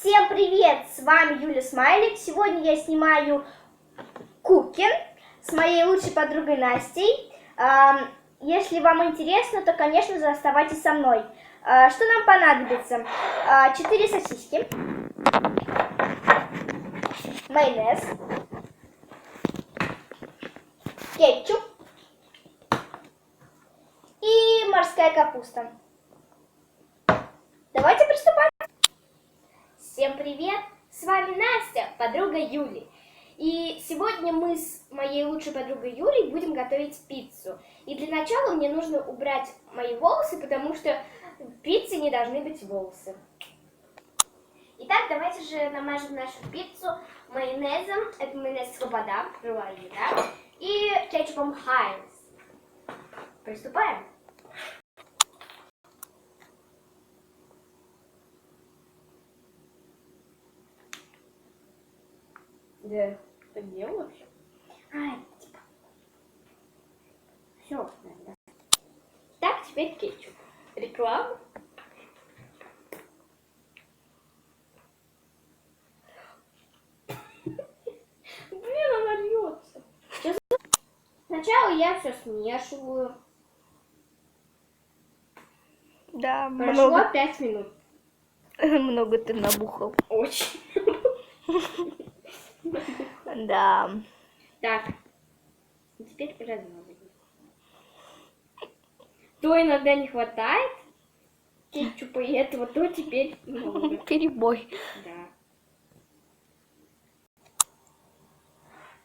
Всем привет! С вами Юля Смайлик. Сегодня я снимаю кукинг с моей лучшей подругой Настей. Если вам интересно, то, конечно же, оставайтесь со мной. Что нам понадобится? 4 сосиски, майонез, кетчуп и морская капуста. Давайте приступать. Всем привет! С вами Настя, подруга Юли. И сегодня мы с моей лучшей подругой Юлей будем готовить пиццу. И для начала мне нужно убрать мои волосы, потому что в пицце не должны быть волосы. Итак, давайте же намажем нашу пиццу майонезом. Это майонез Слобода, живая еда. И кетчупом Хайнс. Приступаем. Да, что делал вообще? Типа. Все, наверное. Так, теперь кетчуп. Реклама? Блин, она льется. Сначала я все смешиваю. Да, Прошло 5 минут. Много ты набухал. Очень. Да. Так, теперь размазываем. То иногда не хватает кетчупа и этого, то теперь много. Перебой.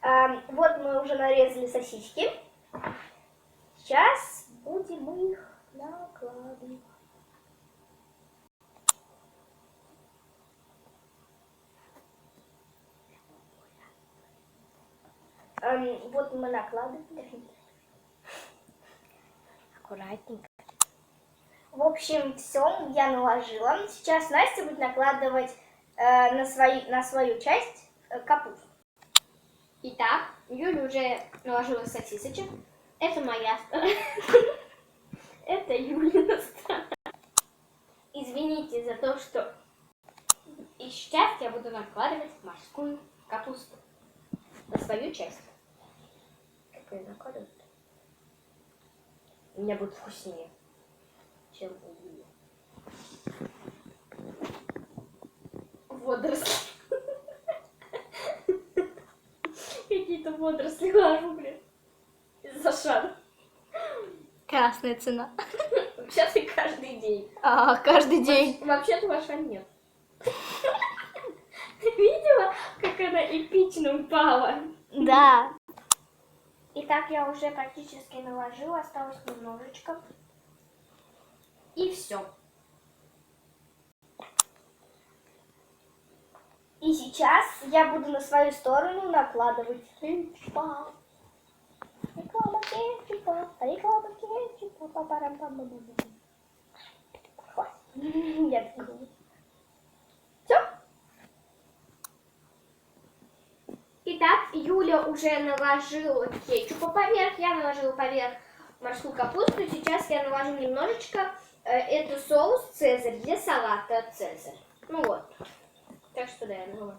Да. Вот мы уже нарезали сосиски. Сейчас будем их накладывать. Вот мы накладываем. Аккуратненько. В общем, все я наложила. Сейчас Настя будет накладывать на свою часть капусту. Итак, Юля уже наложила сосисочек. Это моя сторона. Это Юлина сторона. Извините за то, что... И сейчас я буду накладывать морскую капусту на свою часть. Как ее накладывать? У меня будет вкуснее, чем у Юли. Водоросли. Какие-то водоросли ложу, блин. Из-за шара. Красная цена. Вообще-то каждый день. Каждый день. Вообще-то ваша нет. Ты видела, как она эпично упала? Да. Итак, я уже практически наложила, осталось немножечко. И все. И сейчас я буду на свою сторону накладывать кетчупа. Реклама кетчупа, реклама кетчупа, па-парам-пам-пам-пам. Хватит. Я такой. Все. Итак, Юля уже наложила кетчупа поверх, я наложила поверх морскую капусту. Сейчас я наложу немножечко. Это соус Цезарь для салата Цезарь. Ну вот. Так что да, я наложу.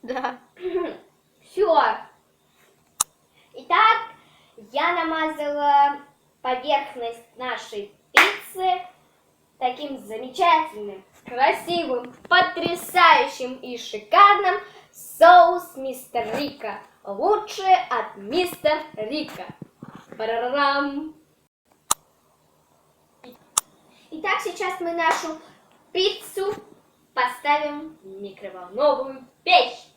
Да. Все. Итак, я намазала поверхность нашей пиццы таким замечательным, красивым, потрясающим и шикарным соус Мистер Рика. Лучше от Мистер Рика. Парарам. Итак, сейчас мы нашу пиццу поставим в микроволновую печь.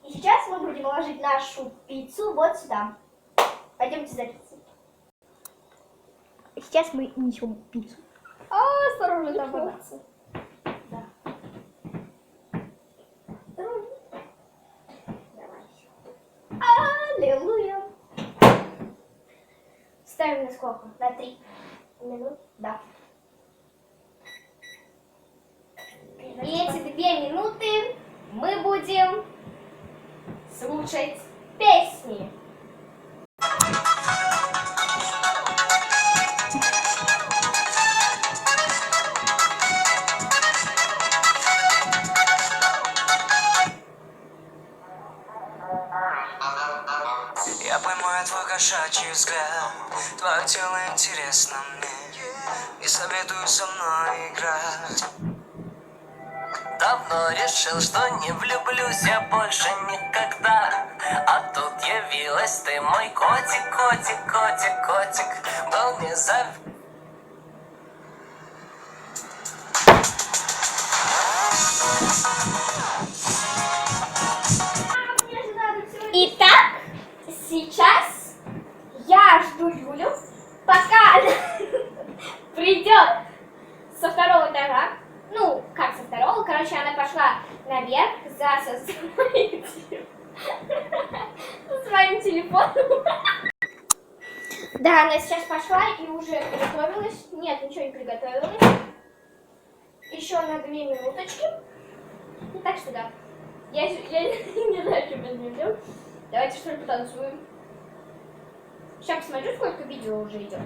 И сейчас мы будем ложить нашу пиццу вот сюда. Пойдемте за пиццей. Сейчас мы несем пиццу. Осторожно, там вода. Да. Осторожно. Давай. Аллилуйя. Ставим на сколько? На 3 минуты? Да. И эти 2 минуты мы будем слушать песни. Я поймаю твой кошачий взгляд, твое тело интересно мне, и советую со мной играть. Давно решил, что не влюблюсь я больше никогда, а тут явилась ты, мой котик, котик, котик, котик, был не зов... Итак, сейчас я жду Юлю, пока она придет со второго этажа. Ну, как со второго? Короче, она пошла наверх за своим телефоном. Да, она сейчас пошла и уже приготовилась. Нет, ничего не приготовилась. Еще на 2 минуточки. Так что да. Я не знаю, что мы будем делать. Давайте что ли потанцуем. Сейчас посмотрю, сколько видео уже идет.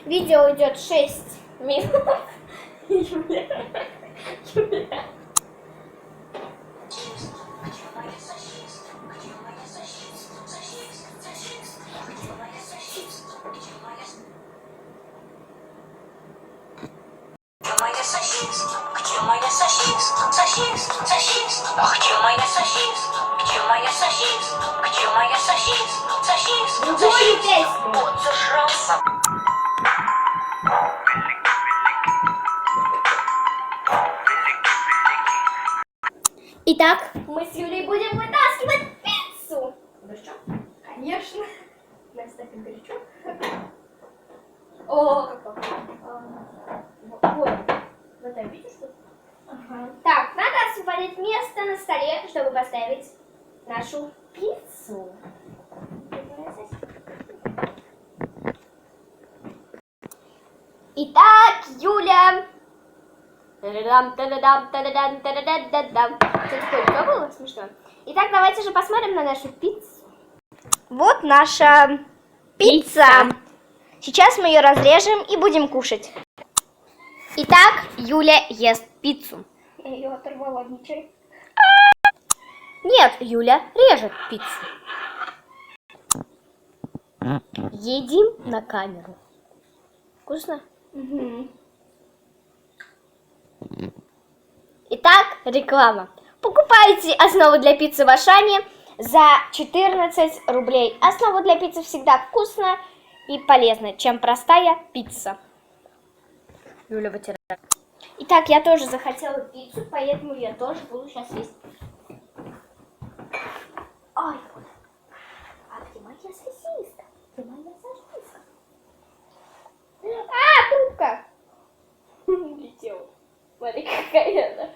Видео идет 6 минут. Юля. Где моя сосиска? Сосиска, сосиска. А где моя сосиска? Где моя сосиска? Где моя сосиска? Сосиска, Другую песню. вот зажрался. Итак, мы с Юлей будем вытаскивать пиццу. Горячо? Конечно. Настя, так горячо. О, как пахнет. Вот. Вот так, видишь, что? Ага. Так, надо освободить место на столе, чтобы поставить нашу пиццу. Итак, Юля. Что было смешно? Итак, давайте же посмотрим на нашу пиццу. Вот наша пицца. Сейчас мы ее разрежем и будем кушать. Итак, Юля ест пиццу. Я ее оторвала, ничего. Нет, Юля режет пиццу. Едим на камеру. Вкусно? Угу. Итак, реклама. Покупайте основу для пиццы в Ашане за 14 рублей. Основа для пиццы всегда вкусная и полезная, чем простая пицца. Юля вытирает. Итак, я тоже захотела пиццу, поэтому я тоже буду сейчас есть. Ой, а где моя сосиска? Где моя сосиска? А, трубка! Летела. Смотри, какая она.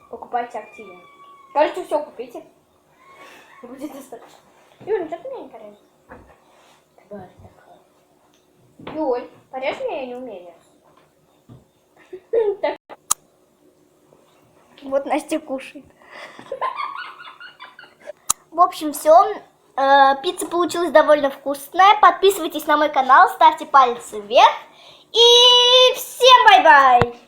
Покупайте активно. Кажется, все купите. Будет достаточно. Юль, что ты меня не порежешь? Юль, порежь меня, я не умею. Вот Настя кушает. В общем, все. Пицца получилась довольно вкусная. Подписывайтесь на мой канал, ставьте пальцы вверх. И всем бай-бай!